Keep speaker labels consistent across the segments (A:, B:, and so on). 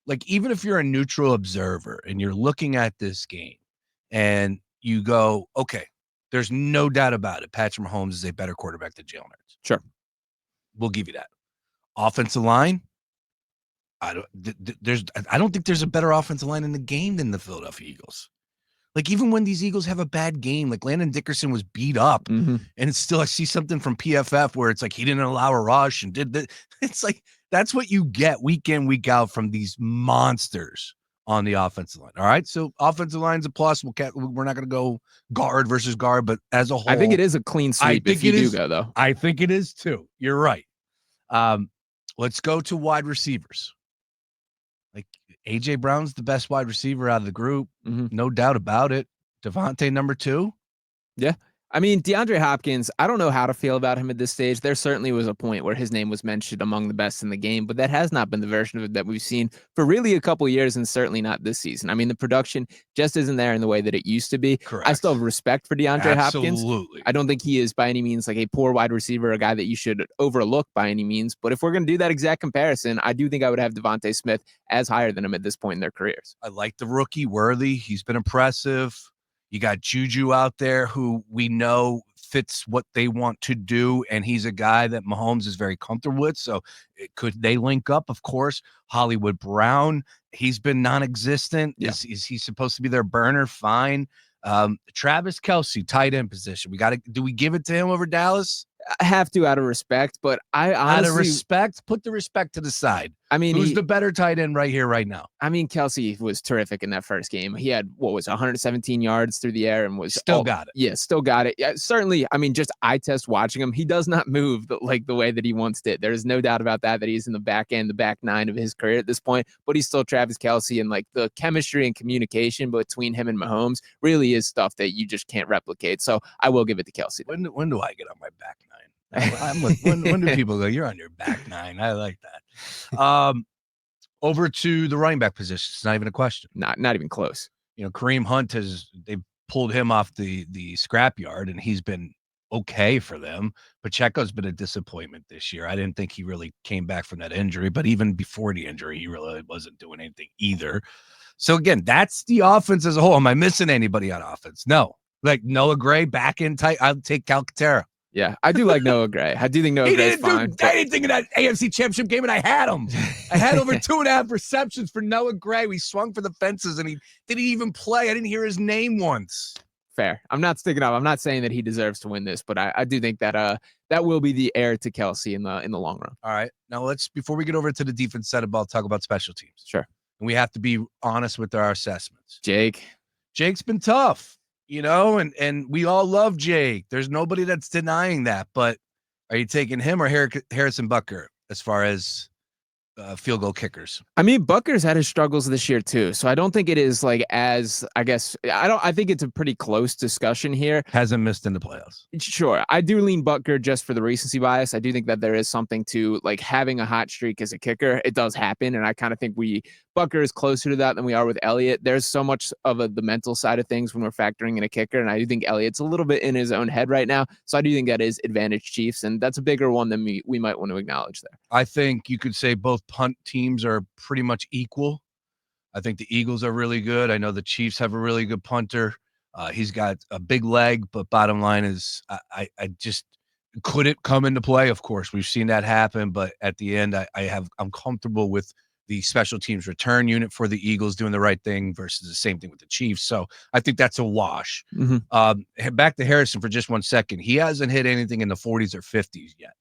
A: like, even if you're a neutral observer and you're looking at this game and you go, okay, there's no doubt about it. Patrick Mahomes is a better quarterback than Jalen Hurts.
B: Sure.
A: We'll give you that. Offensive line, I don't think there's a better offensive line in the game than the Philadelphia Eagles. Like, even when these Eagles have a bad game, like Landon Dickerson was beat up, and it's still, I see something from PFF where it's like he didn't allow a rush and did that. It's like, that's what you get week in, week out from these monsters on the offensive line. All right. So offensive line's a plus. We're not going to go guard versus guard, but as a whole,
B: I think it is a clean sweep if you do go, though.
A: I think it is too. You're right. Let's go to wide receivers. Like, A.J. Brown's the best wide receiver out of the group. No doubt about it. Devontae, number 2.
B: Yeah. I mean, DeAndre Hopkins, I don't know how to feel about him at this stage. There certainly was a point where his name was mentioned among the best in the game, but that has not been the version of it that we've seen for really a couple of years, and certainly not this season. I mean, the production just isn't there in the way that it used to be.
A: Correct.
B: I still have respect for DeAndre Hopkins.
A: Absolutely.
B: I don't think he is by any means like a poor wide receiver, a guy that you should overlook by any means. But if we're going to do that exact comparison, I do think I would have Devontae Smith as higher than him at this point in their careers.
A: I like the rookie, Worthy. He's been impressive. You got Juju out there who we know fits what they want to do, and he's a guy that Mahomes is very comfortable with. So could they link up? Of course. Hollywood Brown, he's been non-existent. Yeah. Is he supposed to be their burner? Fine. Travis Kelce, tight end position. Do we give it to him over Dallas?
B: I have to, out of respect, but I honestly,
A: out of respect, put the respect to the side.
B: I mean,
A: who's the better tight end right here, right now?
B: I mean, Kelce was terrific in that first game. He had 117 yards through the air and was
A: got it.
B: Yeah, still got it. Yeah, certainly. I mean, just eye test watching him, he does not move like the way that he once did. There's no doubt about that he's in the back end, the back nine of his career at this point. But he's still Travis Kelce, and like the chemistry and communication between him and Mahomes really is stuff that you just can't replicate. So I will give it to Kelce.
A: When do I get on my back nine? When do people go, you're on your back nine? I like that. Over to the running back position. It's not even a question.
B: Not even close.
A: You know, Kareem Hunt they've pulled him off the scrapyard, and he's been okay for them. Pacheco's been a disappointment this year. I didn't think he really came back from that injury, but even before the injury, he really wasn't doing anything either. So again, that's the offense as a whole. Am I missing anybody on offense? No. Like Noah Gray back in tight. I'll take Calcaterra.
B: Yeah, I do like Noah Gray. I do think Noah Gray's fine.
A: He didn't do anything in that AFC Championship game, and I had him. I had over 2.5 receptions for Noah Gray. We swung for the fences, and he didn't even play. I didn't hear his name once.
B: Fair. I'm not sticking up. I'm not saying that he deserves to win this, but I do think that that will be the heir to Kelce in the long run.
A: All right. Now before we get over to the defense side of the ball, talk about special teams.
B: Sure.
A: And we have to be honest with our assessments.
B: Jake's
A: been tough. You know, and we all love Jake. There's nobody that's denying that. But are you taking him or Harrison Butker as far as field goal kickers?
B: I mean, Butker's had his struggles this year too, so I don't think it is like as I think it's a pretty close discussion here.
A: Hasn't missed in the playoffs.
B: Sure, I do lean Butker just for the recency bias. I do think that there is something to like having a hot streak as a kicker. It does happen, and I kind of think Butker is closer to that than we are with Elliott. There's so much of the mental side of things when we're factoring in a kicker, and I do think Elliott's a little bit in his own head right now. So I do think that is advantage Chiefs, and that's a bigger one than we might want to acknowledge there.
A: I think you could say both punt teams are pretty much equal. I think the Eagles are really good. I know the Chiefs have a really good punter. He's got a big leg, but bottom line is I just couldn't come into play. Of course, we've seen that happen, but at the end, I'm comfortable with the special teams return unit for the Eagles doing the right thing versus the same thing with the Chiefs. So I think that's a wash. Back to Harrison for just 1 second. He hasn't hit anything in the 40s or 50s yet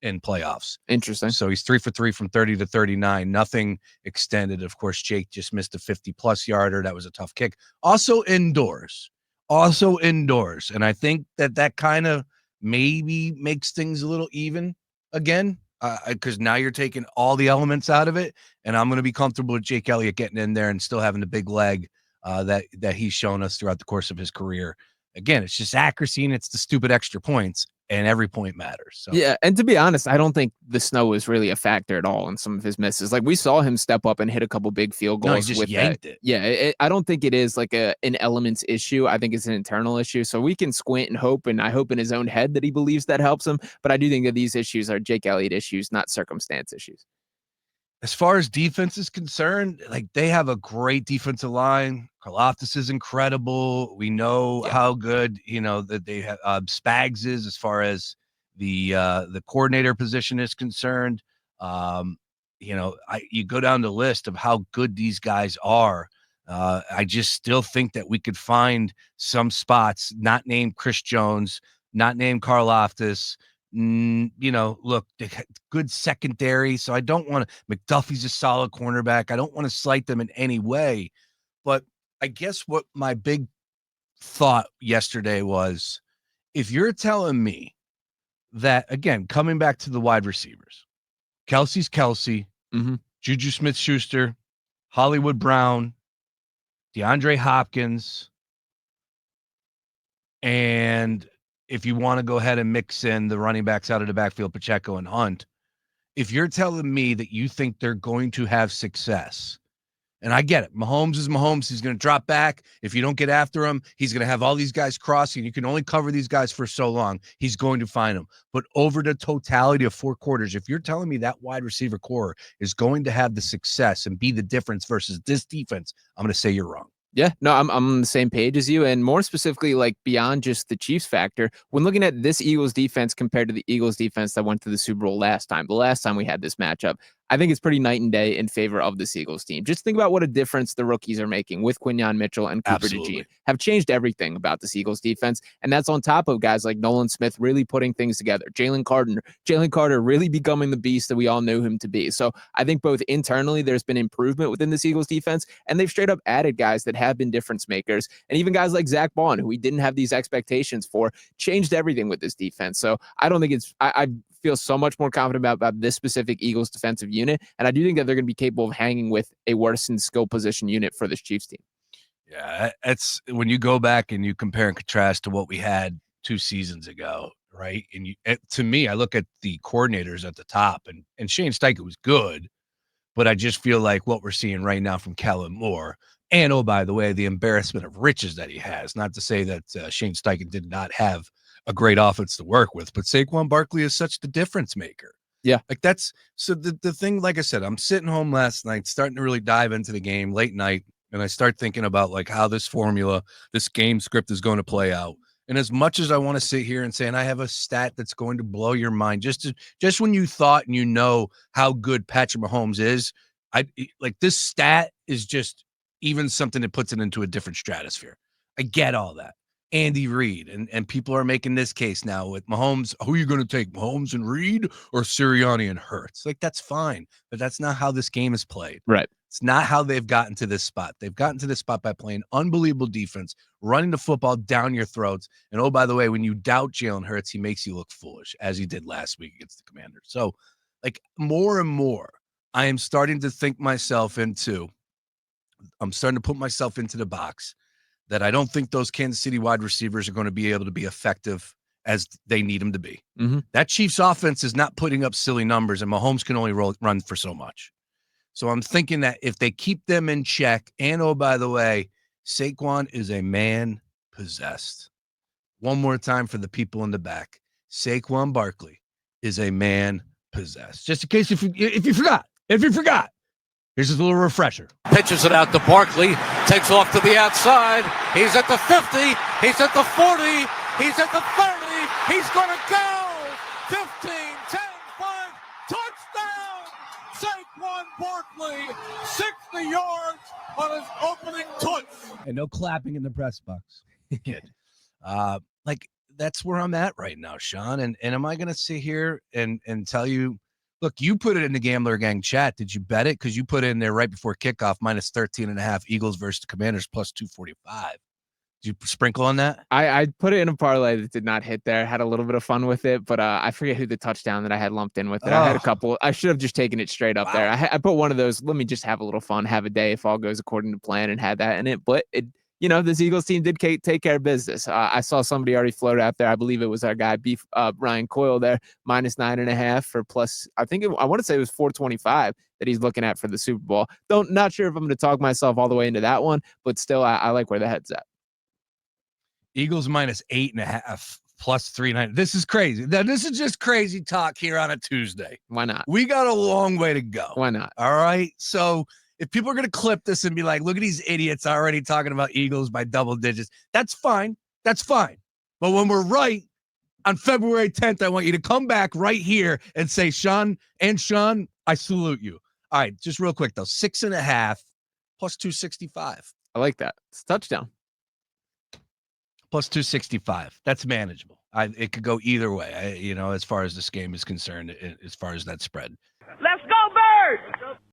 A: in playoffs.
B: Interesting.
A: So he's 3 for 3 from 30 to 39. Nothing extended. Of course, Jake just missed a 50-plus yarder. That was a tough kick. Also indoors. And I think that kind of maybe makes things a little even again. Because now you're taking all the elements out of it, and I'm going to be comfortable with Jake Elliott getting in there and still having the big leg that he's shown us throughout the course of his career. Again, it's just accuracy, and it's the stupid extra points, and every point matters. So.
B: Yeah, and to be honest, I don't think the snow was really a factor at all in some of his misses. Like we saw him step up and hit a couple big field goals.
A: No, he just yanked it.
B: Yeah, I don't think it is like an elements issue. I think it's an internal issue. So we can squint and hope, and I hope in his own head that he believes that helps him. But I do think that these issues are Jake Elliott issues, not circumstance issues.
A: As far as defense is concerned, like they have a great defensive line. Karlaftis is incredible. We know
B: Yeah.
A: how good that they have Spags is as far as the coordinator position is concerned. Um, you go down the list of how good these guys are. I just still think that we could find some spots not named Chris Jones, not named Karlaftis. Look, they got good secondary, so I don't want to. McDuffie's a solid cornerback. I don't want to slight them in any way, but I guess what my big thought yesterday was, if you're telling me that, again, coming back to the wide receivers, Kelsey's Kelsey,
B: Mhm.
A: Juju Smith-Schuster, Hollywood Brown, DeAndre Hopkins, and if you want to go ahead and mix in the running backs out of the backfield, Pacheco and Hunt, if you're telling me that you think they're going to have success, and I get it, Mahomes is Mahomes. He's going to drop back. If you don't get after him, he's going to have all these guys crossing. You can only cover these guys for so long. He's going to find them. But over the totality of 4 quarters, if you're telling me that wide receiver core is going to have the success and be the difference versus this defense, I'm going to say you're wrong.
B: Yeah, no, I'm on the same page as you, and more specifically, like beyond just the Chiefs factor, when looking at this Eagles defense compared to the Eagles defense that went to the Super Bowl the last time we had this matchup, I think it's pretty night and day in favor of this Eagles team. Just think about what a difference the rookies are making with Quinyon Mitchell and Cooper DeJean.
A: Absolutely.
B: Have changed everything about this Eagles defense, and that's on top of guys like Nolan Smith really putting things together. Jalen Carter really becoming the beast that we all knew him to be. So I think both internally there's been improvement within this Eagles defense, and they've straight up added guys that have been difference makers, and even guys like Zach Bond, who we didn't have these expectations for, changed everything with this defense. So I don't think I feel so much more confident about this specific Eagles defensive unit, and I do think that they're going to be capable of hanging with a worsened skill position unit for this Chiefs team.
A: Yeah, it's when you go back and you compare and contrast to what we had 2 seasons ago, right? And to me, I look at the coordinators at the top, and Shane Steichen was good, but I just feel like what we're seeing right now from Kellen Moore, and oh, by the way, the embarrassment of riches that he has. Not to say that Shane Steichen did not have a great offense to work with, but Saquon Barkley is such the difference maker.
B: Yeah.
A: Like that's so the thing, like I said, I'm sitting home last night, starting to really dive into the game late night, and I start thinking about like how this formula, this game script is going to play out. And as much as I want to sit here and say, and I have a stat that's going to blow your mind, just when you thought and you know how good Patrick Mahomes is, I like this stat is just even something that puts it into a different stratosphere. I get all that. Andy Reid, and people are making this case now with Mahomes. Who are you going to take, Mahomes and Reid or Sirianni and Hurts? Like, that's fine, but that's not how this game is played.
B: Right.
A: It's not how they've gotten to this spot. They've gotten to this spot by playing unbelievable defense, running the football down your throats. And oh, by the way, when you doubt Jalen Hurts, he makes you look foolish, as he did last week against the Commanders. So, like, more and more, I am starting to think myself into, I'm starting to put myself into the box that I don't think those Kansas City wide receivers are going to be able to be effective as they need them to be.
B: Mm-hmm.
A: That Chiefs offense is not putting up silly numbers, and Mahomes can only run for so much. So I'm thinking that if they keep them in check, and oh, by the way, Saquon is a man possessed. One more time for the people in the back. Saquon Barkley is a man possessed. Just in case if you forgot. Here's just a little refresher.
C: Pitches it out to Barkley. Takes off to the outside. He's at the 50. He's at the 40. He's at the 30. He's going to go. 15, 10, 5. Touchdown. Saquon Barkley. 60 yards on his opening touch.
A: And no clapping in the press box. Kid. Like, that's where I'm at right now, Sean. And am I going to sit here and tell you, look, you put it in the Gambler Gang chat. Did you bet it? Because you put it in there right before kickoff, minus 13.5 Eagles versus the Commanders, plus 245. Did you sprinkle on that?
B: I put it in a parlay that did not hit there. Had a little bit of fun with it, but I forget who the touchdown that I had lumped in with it. I had a couple. I should have just taken it straight up there. I put one of those, let me just have a little fun, have a day if all goes according to plan, and had that in it. But it, this Eagles team did take care of business. I saw somebody already float out there. I believe it was our guy, Ryan Coyle there, minus 9.5 for plus, I want to say it was 425 that he's looking at for the Super Bowl. Not sure if I'm going to talk myself all the way into that one, but still, I like where the head's at.
A: Eagles minus 8.5 plus 390. This is crazy. Now, this is just crazy talk here on a Tuesday.
B: Why not?
A: We got a long way to go.
B: Why not?
A: All right. So if people are going to clip this and be like, look at these idiots already talking about Eagles by double digits, that's fine. That's fine. But when we're right on February 10th, I want you to come back right here and say, Sean, I salute you. All right. Just real quick, though. 6.5 plus 265.
B: I like that. It's a touchdown.
A: Plus 265. That's manageable. It could go either way, as far as this game is concerned, as far as that spread.
D: Let's